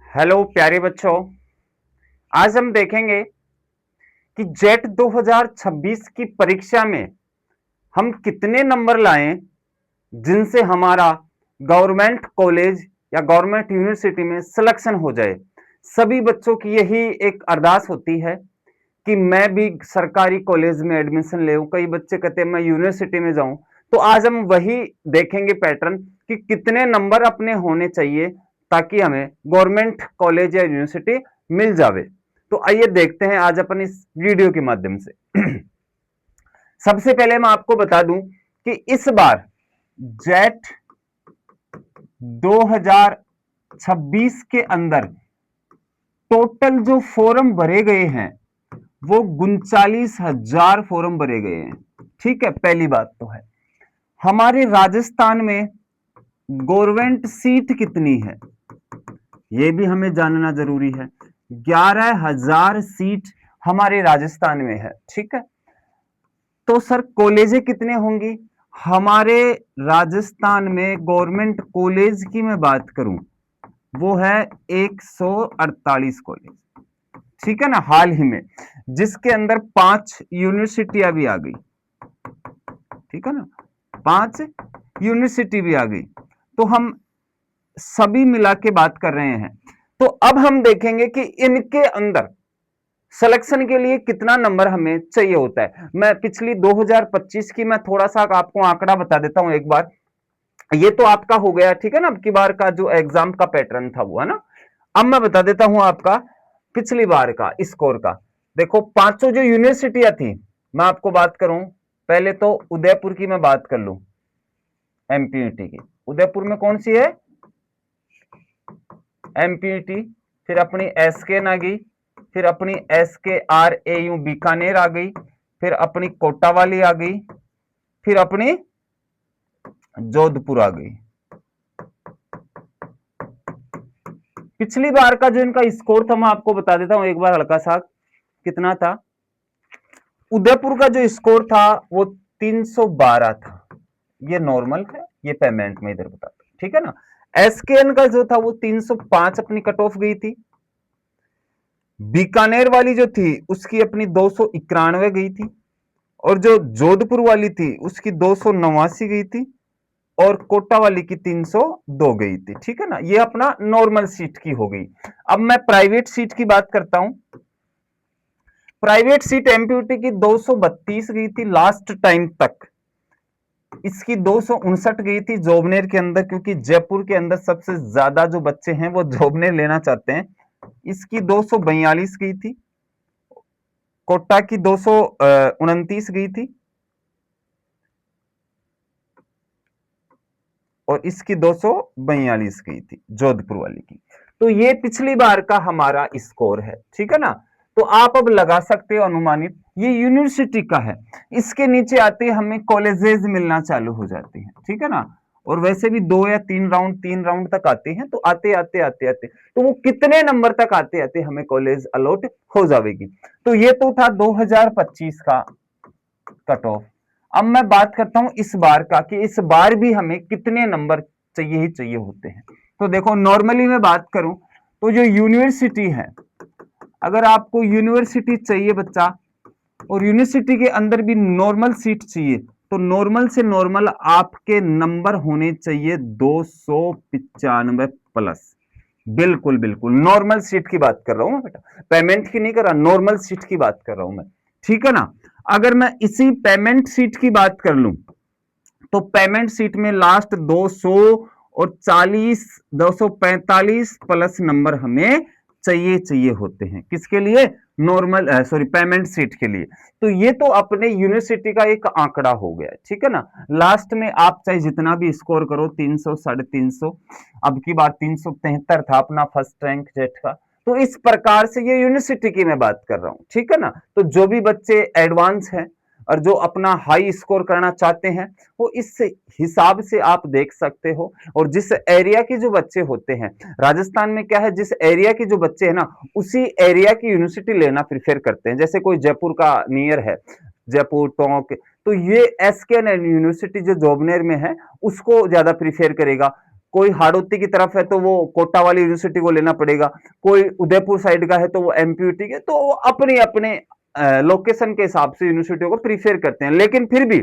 Hello प्यारे बच्चों। आज हम देखेंगे कि जेट 2026 की परीक्षा में हम कितने नंबर लाएं जिनसे हमारा गवर्नमेंट कॉलेज या गवर्नमेंट यूनिवर्सिटी में सिलेक्शन हो जाए। सभी बच्चों की यही एक अरदास होती है कि मैं भी सरकारी कॉलेज में एडमिशन ले। कई बच्चे कहते हैं मैं यूनिवर्सिटी में जाऊं। तो आज हम वही देखेंगे पैटर्न कि कितने नंबर अपने होने चाहिए ताकि हमें गवर्नमेंट कॉलेज या यूनिवर्सिटी मिल जावे। तो आइए देखते हैं आज अपन इस वीडियो के माध्यम से। सबसे पहले मैं आपको बता दूं कि इस बार जेट 2026 के अंदर टोटल जो फॉर्म भरे गए हैं वो 39,000 फॉर्म भरे गए हैं। ठीक है, पहली बात तो है हमारे राजस्थान में गवर्नमेंट सीट कितनी है ये भी हमें जानना जरूरी है। 11,000 सीट हमारे राजस्थान में है। ठीक है, तो सर कॉलेजें कितने होंगी? हमारे राजस्थान में गवर्नमेंट कॉलेज की मैं बात करूं वो है 148 कॉलेज। ठीक है ना, हाल ही में जिसके अंदर 5 यूनिवर्सिटियां भी आ गई। ठीक है ना, 5 यूनिवर्सिटी भी आ गई। तो हम सभी मिला के बात कर रहे हैं। तो अब हम देखेंगे कि इनके अंदर सिलेक्शन के लिए कितना नंबर हमें चाहिए होता है। मैं पिछली 2025 की मैं थोड़ा सा आपको आंकड़ा बता देता हूं एक बार। ये तो आपका हो गया, ठीक है ना, अब की बार का जो एग्जाम का पैटर्न था वो है ना। अब मैं बता देता हूं आपका पिछली बार का स्कोर का। देखो पांचों जो यूनिवर्सिटियां थी, मैं आपको बात करूं पहले तो उदयपुर की मैं बात कर लूं, एमपीयूटी की। उदयपुर में कौन सी है? एमपीयूटी। फिर अपनी एसकेएन आ गई, फिर अपनी SKRAU बीकानेर आ गई, फिर अपनी कोटा वाली आ गई, फिर अपनी जोधपुर आ गई। पिछली बार का जो इनका स्कोर था मैं आपको बता देता हूं एक बार हल्का सा, कितना था। उदयपुर का जो स्कोर था वो 312 था। ये नॉर्मल है, ये पेमेंट में इधर बताता हूं, ठीक है ना। एसकेएन का जो था वो 305 अपनी कट ऑफ गई थी। बीकानेर वाली जो थी उसकी अपनी 291 गई थी, और जो जोधपुर वाली थी उसकी 289 गई थी, और कोटा वाली की 302 गई थी। ठीक है ना, ये अपना नॉर्मल सीट की हो गई। अब मैं प्राइवेट सीट की बात करता हूं। प्राइवेट सीट एमपीयूटी की 232 गई थी लास्ट टाइम तक। इसकी 259 गई थी जोबनेर के अंदर, क्योंकि जयपुर के अंदर सबसे ज्यादा जो बच्चे हैं वो जोबनेर लेना चाहते हैं। इसकी 242 गई थी। कोटा की 229 गई थी, और इसकी 242 गई थी जोधपुर वाली की। तो ये पिछली बार का हमारा स्कोर है। ठीक है ना, तो आप अब लगा सकते हो अनुमानित। ये यूनिवर्सिटी का है। इसके नीचे आते हमें कॉलेजेस मिलना चालू हो जाते हैं। ठीक है ना, और वैसे भी 2 या 3 राउंड तक आते हैं। तो आते आते आते आते तो वो कितने नंबर तक आते आते हमें कॉलेज अलॉट हो जाएगी। तो ये तो था 2025 का कट ऑफ। अब मैं बात करता हूं इस बार का कि इस बार भी हमें कितने नंबर चाहिए ही चाहिए होते हैं। तो देखो नॉर्मली मैं बात करूं तो जो यूनिवर्सिटी है, अगर आपको यूनिवर्सिटी चाहिए बच्चा, और यूनिवर्सिटी के अंदर भी नॉर्मल सीट चाहिए, तो नॉर्मल से नॉर्मल आपके नंबर होने चाहिए 295 प्लस। बिल्कुल बिल्कुल नॉर्मल सीट की बात कर रहा हूं मैं बेटा, पेमेंट की नहीं कर रहा, नॉर्मल सीट की बात कर रहा हूं मैं। ठीक है ना, अगर मैं इसी पेमेंट सीट की बात कर लूं तो पेमेंट सीट में लास्ट 240 245 प्लस नंबर हमें चाहिए चाहिए होते हैं। किसके लिए? नॉर्मल सॉरी पेमेंट सीट के लिए। तो ये तो अपने यूनिवर्सिटी का एक आंकड़ा हो गया। ठीक है ना, लास्ट में आप चाहे जितना भी स्कोर करो 300 350, अब की बार 373 था अपना फर्स्ट रैंक जेट का। तो इस प्रकार से ये यूनिवर्सिटी की मैं बात कर रहा हूं। ठीक है ना, तो जो भी बच्चे एडवांस हैं और जो अपना हाई स्कोर करना चाहते हैं वो इस हिसाब से आप देख सकते हो। और जिस एरिया के जो बच्चे होते हैं, राजस्थान में क्या है, जिस एरिया के जो बच्चे हैं ना उसी एरिया की यूनिवर्सिटी लेना प्रीफर करते हैं। जैसे कोई जयपुर का नियर है, जयपुर टोंक, तो ये एसकेएन यूनिवर्सिटी जो जोबनेर में है उसको ज्यादा प्रीफर करेगा। कोई हाड़ौती की तरफ है तो वो कोटा वाली यूनिवर्सिटी को लेना पड़ेगा, कोई उदयपुर साइड का है तो वो एमपीयूटी के, तो वो अपने अपने लोकेशन के हिसाब से यूनिवर्सिटियों को प्रीफेर करते हैं। लेकिन फिर भी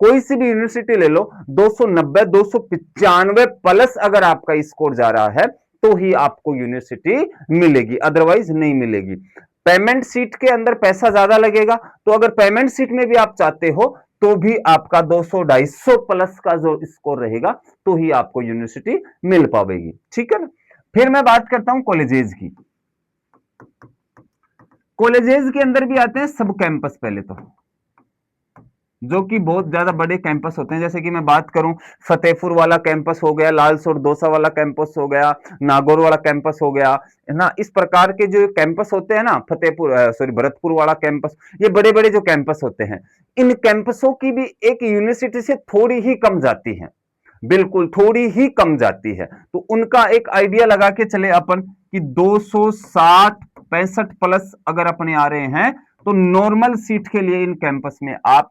कोई सी भी यूनिवर्सिटी ले लो, 290 295 प्लस अगर आपका स्कोर जा रहा है तो ही आपको यूनिवर्सिटी मिलेगी, अदरवाइज नहीं मिलेगी। पेमेंट सीट के अंदर पैसा ज्यादा लगेगा, तो अगर पेमेंट सीट में भी आप चाहते हो तो भी आपका 200-250 प्लस का जो स्कोर रहेगा तो ही आपको यूनिवर्सिटी मिल पाएगी, ठीक है ना। फिर मैं बात करता हूं कॉलेजेस की। कॉलेजेस के अंदर भी आते हैं सब कैंपस, पहले तो जो कि बहुत ज्यादा बड़े कैंपस होते हैं। जैसे कि मैं बात करूं, फतेहपुर वाला कैंपस हो गया, लालसोट दोसा वाला कैंपस हो गया, नागौर वाला कैंपस हो गया, है ना। इस प्रकार के जो कैंपस होते हैं ना, फतेहपुर सॉरी भरतपुर वाला कैंपस, ये बड़े बड़े जो कैंपस होते हैं, इन कैंपसों की भी एक यूनिवर्सिटी से थोड़ी ही कम जाती है, बिल्कुल थोड़ी ही कम जाती है। तो उनका एक आइडिया लगा के चले अपन कि 260-65 प्लस अगर अपने आ रहे हैं तो नॉर्मल सीट के लिए इन कैंपस में आप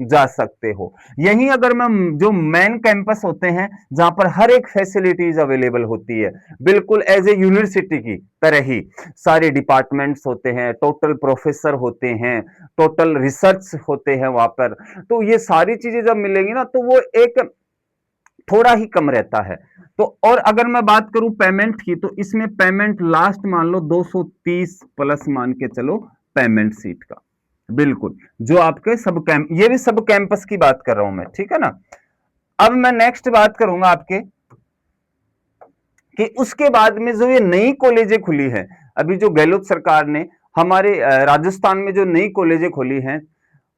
जा सकते हो। यही अगर मैं जो मेन कैंपस होते हैं जहां पर हर एक फैसिलिटीज अवेलेबल होती है, बिल्कुल एज ए यूनिवर्सिटी की तरह ही सारे डिपार्टमेंट्स होते हैं, टोटल प्रोफेसर होते हैं, टोटल रिसर्च होते हैं वहां पर, तो ये सारी चीजें जब मिलेंगी ना तो वो एक थोड़ा ही कम रहता है। तो और अगर मैं बात करूं पेमेंट की, तो इसमें पेमेंट लास्ट मान लो 230 प्लस मान के चलो पेमेंट सीट का, बिल्कुल जो आपके सब कैंप, ये भी सब कैंपस की बात कर रहा हूं मैं, ठीक है ना। अब मैं नेक्स्ट बात करूंगा आपके कि उसके बाद में जो ये नई कॉलेजें खुली है, अभी जो गहलोत सरकार ने हमारे राजस्थान में जो नई कॉलेजें खोली हैं,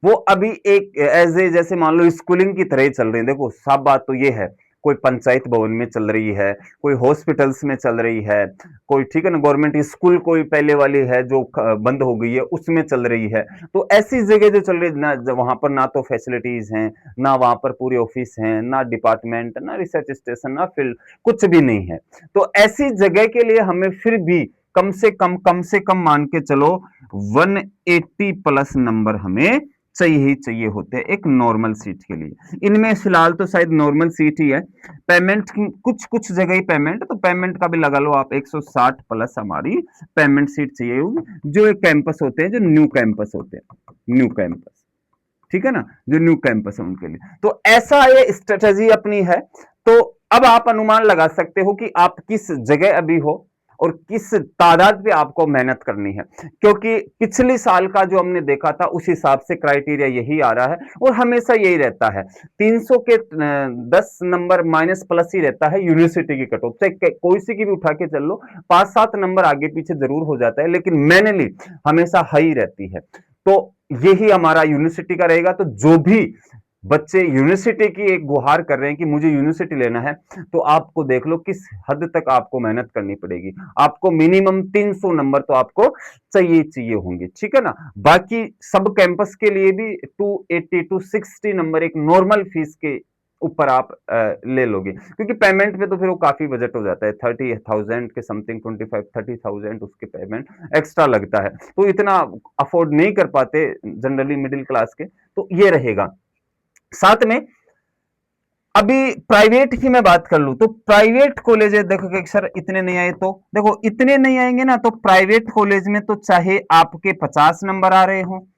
वो अभी एक एज ए जैसे मान लो स्कूलिंग की तरह ही चल रही है। देखो साफ बात तो ये है, कोई पंचायत भवन में चल रही है, कोई हॉस्पिटल्स में चल रही है, कोई ठीक है ना गवर्नमेंट स्कूल कोई पहले वाली है जो बंद हो गई है उसमें चल रही है। तो ऐसी जगह जो चल रही है ना, वहां पर ना तो फैसिलिटीज हैं, ना वहां पर पूरे ऑफिस हैं, ना डिपार्टमेंट, ना रिसर्च स्टेशन, ना फील्ड, कुछ भी नहीं है। तो ऐसी जगह के लिए हमें फिर भी कम से कम मान के चलो 180 प्लस नंबर हमें चाहिए ही चाहिए होते हैं एक नॉर्मल सीट के लिए। इनमें फिलहाल तो शायद नॉर्मल सीट ही है, पेमेंट कुछ कुछ जगह ही पेमेंट, तो पेमेंट का भी लगा लो आप 160 प्लस हमारी पेमेंट सीट चाहिए होगी। जो एक कैंपस होते हैं, जो न्यू कैंपस होते हैं, न्यू कैंपस, ठीक है ना, जो न्यू कैंपस है उनके लिए। तो ऐसा ये स्ट्रेटेजी अपनी है। तो अब आप अनुमान लगा सकते हो कि आप किस जगह अभी हो और किस तादाद पे आपको मेहनत करनी है, क्योंकि पिछले साल का जो हमने देखा था उस हिसाब से क्राइटेरिया यही आ रहा है और हमेशा यही रहता है। 300 के 10 नंबर माइनस प्लस ही रहता है यूनिवर्सिटी की कट ऑफ, चाहे कोई सी की भी उठा के चल लो, 5-7 नंबर आगे पीछे जरूर हो जाता है, लेकिन मैनुअली हमेशा हाई रहती है। तो यही हमारा यूनिवर्सिटी का रहेगा। तो जो भी बच्चे यूनिवर्सिटी की एक गुहार कर रहे हैं कि मुझे यूनिवर्सिटी लेना है, तो आपको देख लो किस हद तक आपको मेहनत करनी पड़ेगी। आपको मिनिमम 300 नंबर तो आपको चाहिए होंगे, ठीक है ना। बाकी सब कैंपस के लिए भी 280-260 नंबर एक नॉर्मल फीस के ऊपर आप ले लोगे, क्योंकि पेमेंट में तो फिर वो काफी बजट हो जाता है, 30,000 के समथिंग, 25-30,000 उसके पेमेंट एक्स्ट्रा लगता है, तो इतना अफोर्ड नहीं कर पाते जनरली मिडिल क्लास के। तो ये रहेगा। साथ में अभी प्राइवेट की मैं बात कर लूं तो प्राइवेट कॉलेज देखो कि सर इतने नहीं आए, तो देखो इतने नहीं आएंगे ना, तो प्राइवेट कॉलेज में तो चाहे आपके 50 नंबर आ रहे हो,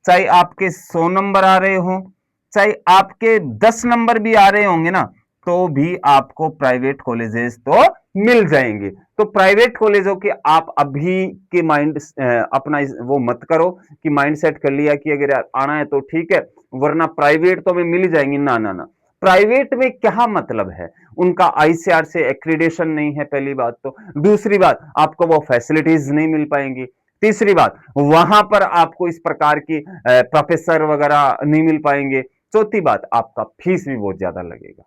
चाहे आपके 100 नंबर आ रहे हो, चाहे आपके 10 नंबर भी आ रहे होंगे ना, तो भी आपको प्राइवेट कॉलेजेस तो मिल जाएंगे। तो प्राइवेट कॉलेजों के आप अभी के माइंड अपना वो मत करो कि माइंड सेट कर लिया कि अगर आना है तो ठीक है, वरना प्राइवेट तो हमें मिल ही जाएंगी। ना ना ना, प्राइवेट में क्या मतलब है, उनका आईसीआर से एक्रीडेशन नहीं है, पहली बात तो। दूसरी बात, आपको वो फैसिलिटीज नहीं मिल पाएंगी। तीसरी बात, वहां पर आपको इस प्रकार की प्रोफेसर वगैरह नहीं मिल पाएंगे। चौथी बात, आपका फीस भी बहुत ज्यादा लगेगा,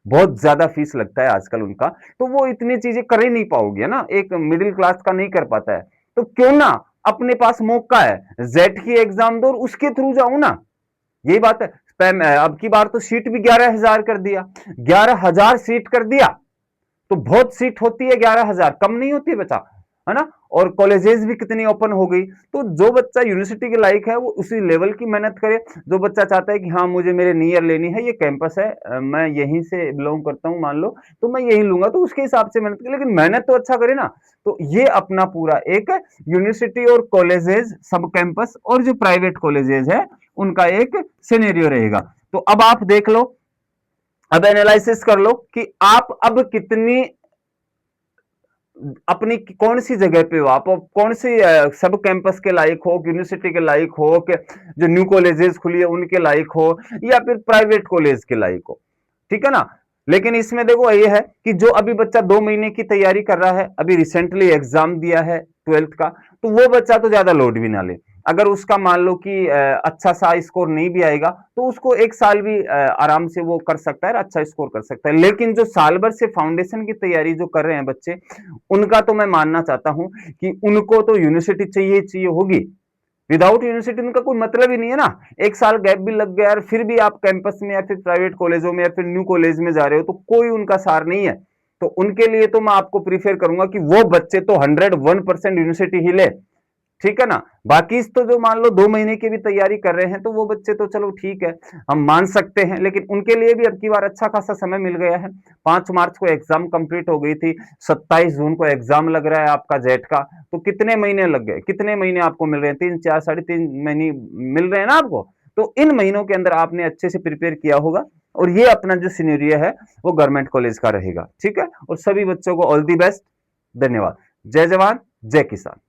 बहुत ज्यादा फीस लगता है आजकल उनका, तो वो इतनी चीजें कर ही नहीं पाओगे ना, एक मिडिल क्लास का नहीं कर पाता है। तो क्यों ना, अपने पास मौका है, जेट की एग्जाम दो और उसके थ्रू जाओ ना, यही बात है। अब की बार तो सीट भी 11,000 कर दिया, 11,000 सीट कर दिया, तो बहुत सीट होती है 11,000, कम नहीं होती है बच्चा। है ना, और कॉलेजेस भी कितनी ओपन हो गई। तो जो बच्चा यूनिवर्सिटी के लायक है वो उसी लेवल की मेहनत करे। जो बच्चा चाहता है कि हाँ मुझे मेरे नियर लेनी है, ये कैंपस है, मैं यहीं से बिलोंग करता हूँ मान लो, तो मैं यही लूंगा, तो उसके हिसाब से मेहनत करे, लेकिन मेहनत तो अच्छा करे ना। तो ये अपना पूरा एक यूनिवर्सिटी और कॉलेजेस सब कैंपस और जो प्राइवेट कॉलेजेस है उनका एक सिनेरियो रहेगा। तो अब आप देख लो, अब एनालिसिस कर लो कि आप अब कितनी अपनी कौन सी जगह पे हो, आप कौन सी सब कैंपस के लायक हो, यूनिवर्सिटी के लायक हो, कि जो न्यू कॉलेजेस खुली है उनके लायक हो, या फिर प्राइवेट कॉलेज के लायक हो, ठीक है ना। लेकिन इसमें देखो ये है कि जो अभी बच्चा 2 महीने की तैयारी कर रहा है, अभी रिसेंटली एग्जाम दिया है 12th का, तो वो बच्चा तो ज्यादा लोड भी ना ले। अगर उसका मान लो कि अच्छा सा स्कोर नहीं भी आएगा तो उसको 1 साल भी आराम से वो कर सकता है, अच्छा स्कोर कर सकता है। लेकिन जो साल भर से फाउंडेशन की तैयारी जो कर रहे हैं बच्चे, उनका तो मैं मानना चाहता हूं कि उनको तो यूनिवर्सिटी चाहिए चाहिए होगी। विदाउट यूनिवर्सिटी उनका कोई मतलब ही नहीं है ना। 1 साल गैप भी लग गया और फिर भी आप कैंपस में या फिर प्राइवेट कॉलेजों में या फिर न्यू कॉलेज में जा रहे हो तो कोई उनका सार नहीं है। तो उनके लिए तो मैं आपको प्रीफर करूंगा कि वो बच्चे तो 101% यूनिवर्सिटी ही ले, ठीक है ना। बाकी तो जो मान लो 2 महीने की भी तैयारी कर रहे हैं तो वो बच्चे तो चलो ठीक है, हम मान सकते हैं, लेकिन उनके लिए भी अब की बार अच्छा खासा समय मिल गया है। 5 मार्च को एग्जाम कंप्लीट हो गई थी, 27 जून को एग्जाम लग रहा है आपका जेट का। तो कितने महीने लग गए, कितने महीने आपको मिल रहे हैं, 3 4 3.5 महीने मिल रहे हैं ना आपको। तो इन महीनों के अंदर आपने अच्छे से प्रिपेयर किया होगा, और ये अपना जो सिनेरियो है वो गवर्नमेंट कॉलेज का रहेगा, ठीक है। और सभी बच्चों को ऑल दी बेस्ट, धन्यवाद। जय जवान जय किसान।